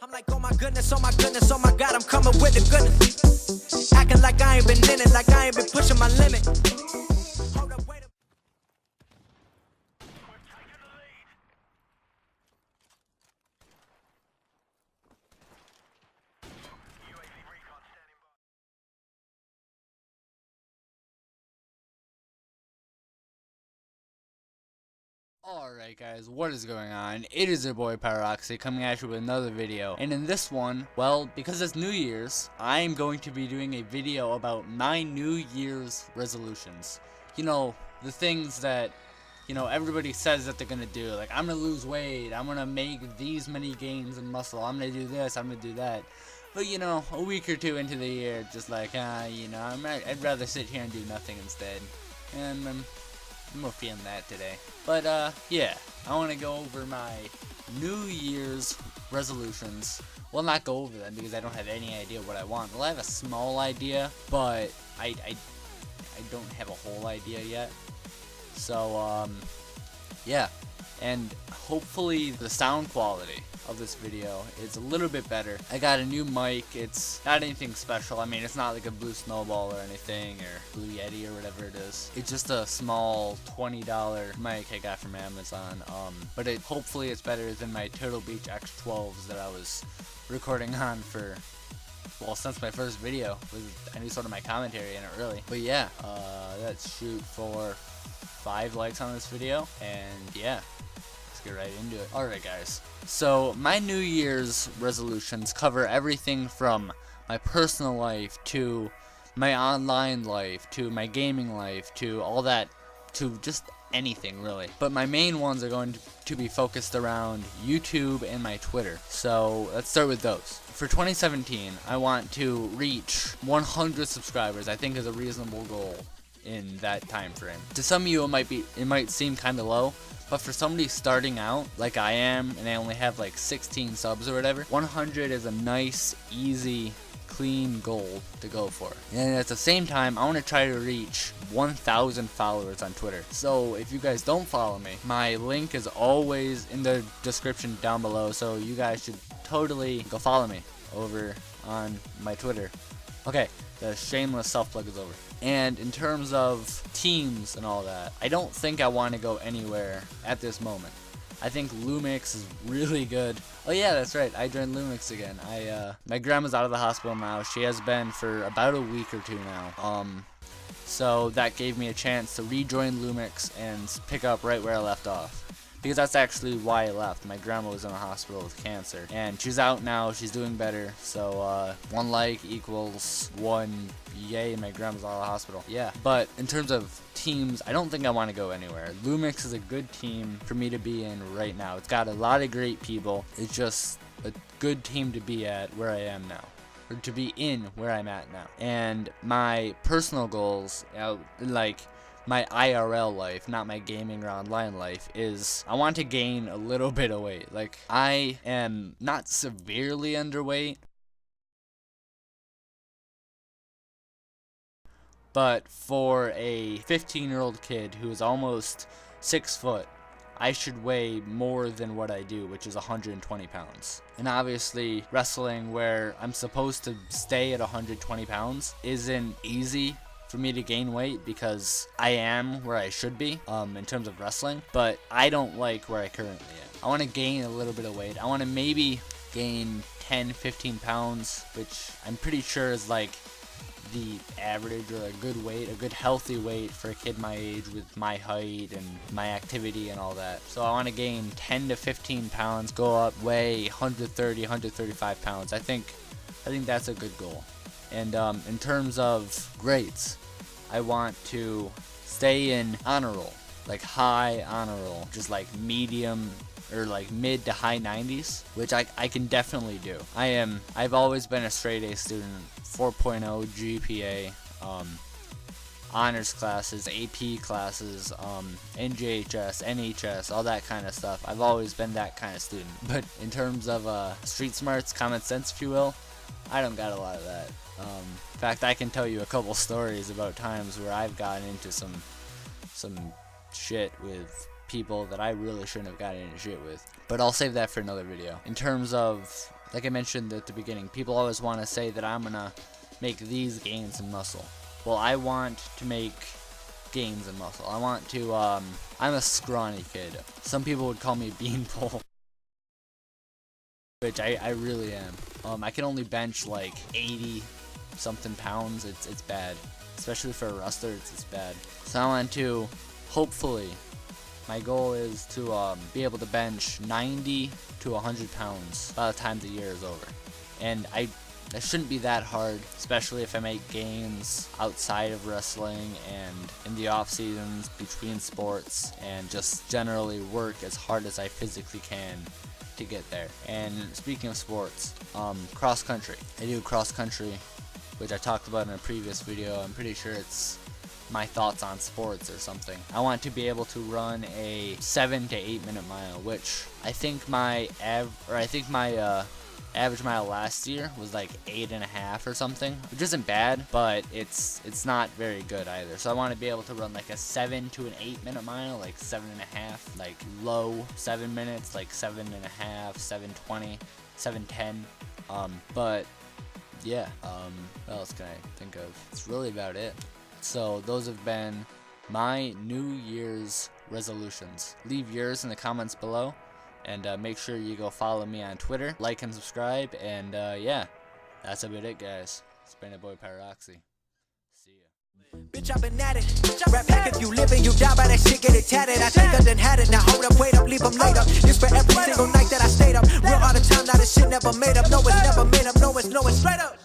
I'm like, oh my goodness, oh my goodness, oh my God, I'm coming with the goodness. Acting like I ain't been in it, like I ain't been pushing my limit. Hold up, wait up. Alright guys, what is going on? It is your boy Pyroxy coming at you with another video. And in this one, well, because it's New Year's, I am going to be doing a video about my New Year's resolutions. You know, the things that, you know, everybody says that they're gonna do. Like, I'm gonna lose weight, I'm gonna make these many gains in muscle, I'm gonna do this, I'm gonna do that. But, you know, a week or two into the year, just like, you know, I'd rather sit here and do nothing instead. And I'm more feeling that today. But yeah, I want to go over my New Year's resolutions. Well, not go over them because I don't have any idea what I want. Well, I have a small idea, but I don't have a whole idea yet. So yeah, and hopefully the sound quality of this video is a little bit better. I got a new mic. It's not anything special. I mean, it's not like a Blue Snowball or anything, or Blue Yeti or whatever it is. It's just a small $20 mic I got from Amazon. But hopefully it's better than my Turtle Beach X12s that I was recording on for, well, since my first video with any sort of my commentary in it, really. But yeah, let's shoot for 5 likes on this video, and yeah, let's get right into it. Alright guys, so my New Year's resolutions cover everything from my personal life to my online life to my gaming life to all that, to just anything really. But my main ones are going to be focused around YouTube and my Twitter. So let's start with those. For 2017, I want to reach 100 subscribers. I think is a reasonable goal in that time frame. To some of you it might seem kind of low, but for somebody starting out like I am, and I only have like 16 subs or whatever, 100 is a nice, easy, clean goal to go for. And at the same time, I want to try to reach 1,000 followers on Twitter. So if you guys don't follow me, my link is always in the description down below, so you guys should totally go follow me over on my Twitter. Okay, the shameless self-plug is over. And in terms of teams and all that, I don't think I want to go anywhere at this moment. I think Lumix is really good. Oh yeah, that's right, I joined Lumix again. My grandma's out of the hospital now. She has been for about a week or two now. So that gave me a chance to rejoin Lumix and pick up right where I left off. Because that's actually why I left. My grandma was in the hospital with cancer, and she's out now, she's doing better. So 1 like equals 1 yay, my grandma's out of the hospital. Yeah, but in terms of teams, I don't think I want to go anywhere. Lumix is a good team for me to be in right now. It's got a lot of great people. It's just a good team to be at where I am now, or to be in where I'm at now. And my personal goals, like my IRL life, not my gaming or online life, is I want to gain a little bit of weight. Like, I am not severely underweight, but for a 15-year-old kid who is almost 6 foot, I should weigh more than what I do, which is 120 pounds. And obviously, wrestling, where I'm supposed to stay at 120 pounds, isn't easy for me to gain weight because I am where I should be in terms of wrestling, but I don't like where I currently am. I want to gain a little bit of weight. I want to maybe gain 10-15 pounds, which I'm pretty sure is like the average or a good weight, a good healthy weight for a kid my age with my height and my activity and all that. So I want to gain 10 to 15 pounds, go up, weigh 130, 135 pounds. I think that's a good goal. And in terms of grades, I want to stay in honor roll, like high honor roll, just like medium or like mid to high 90s, which I can definitely do. I've always been a straight A student, 4.0 GPA, honors classes, AP classes, NJHS, NHS, all that kind of stuff. I've always been that kind of student. But in terms of street smarts, common sense, if you will, I don't got a lot of that. In fact, I can tell you a couple stories about times where I've gotten into some shit with people that I really shouldn't have gotten into shit with. But I'll save that for another video. In terms of like I mentioned at the beginning, people always want to say that I'm gonna make these gains in muscle. Well, I want to make gains in muscle. I want to, I'm a scrawny kid. Some people would call me beanpole, which I really am. I can only bench like 80 something pounds. It's bad, especially for a wrestler. It's bad. So I want to, hopefully, my goal is to be able to bench 90 to 100 pounds by the time the year is over. And that shouldn't be that hard, especially if I make gains outside of wrestling and in the off seasons between sports, and just generally work as hard as I physically can to get there. And speaking of sports, cross country. I do cross country, which I talked about in a previous video. I'm pretty sure it's my thoughts on sports or something. I want to be able to run a 7 to 8 minute mile, which I think my average mile last year was like 8.5 or something, which isn't bad, but it's not very good either. So I want to be able to run like a 7 to an 8 minute mile, like 7.5, like low 7 minutes, like 7.5, 7:20, 7:10. But yeah, what else can I think of? It's really about it. So those have been my New Year's resolutions. Leave yours in the comments below. And make sure you go follow me on Twitter, like and subscribe, and yeah, that's about it, guys. It's been your boy Pyroxy. See ya. Bitch, I've been at it. Rap like if you live and you die by that shit, get it tatted. I think I done had it. Now hold up, wait up, leave them laid up. This for every single night that I stayed up. Real all the time, now this shit never made up. No, it's never made up. No, it's straight up.